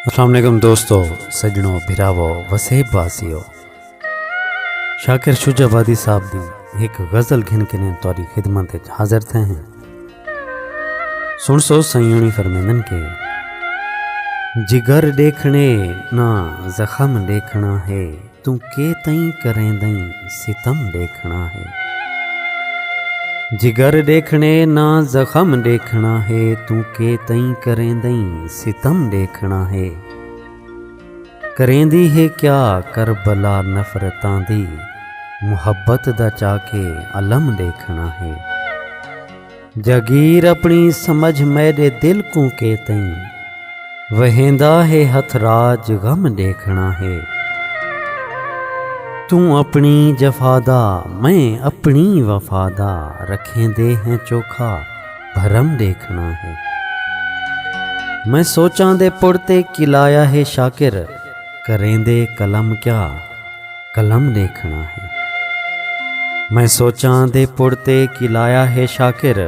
अस्सलाम वालेकुम दोस्तों, सजनों, भिरावो, वसेब वासियों। शाकिर शुजाबादी साहब दी एक गज़ल घिन के तौरी खिदमत हाजिर थे हैं। सुन सो सयूनी फरमेंदन के जिगर देखने ना जख्म देखना है, तू के तई करें दई सितम देखना है। जिगर देखने ना जख्म देखना है, तू के तई करें दई सितम देखना है। करेंदी है क्या करबला नफरतां दी, मुहब्बत दा चाके अलम देखना है। जागीर अपनी समझ मेरे दिल को के तई, वहेंदा है हथराज गम देखना है। तू अपनी जफादा मैं अपनी वफादा, रखें दे हैं चोखा भरम देखना है। मैं सोचां दे पुरते किलाया है शाकिर, करें दे कलम क्या कलम देखना है। मैं सोचां दे पुरते किलाया है शाकिर,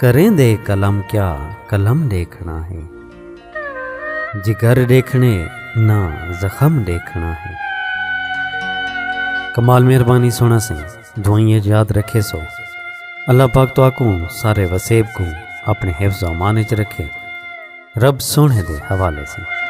करें दे कलम क्या कलम देखना है। जिगर देखने ना जख्म देखना है। कमाल मेहरबानी सोना से दुआएं याद रखे सो। अल्लाह पाक तो आकू सारे वसेब को अपने हिफ्ज़ व अमान च रखे। रब सोने दे हवाले से।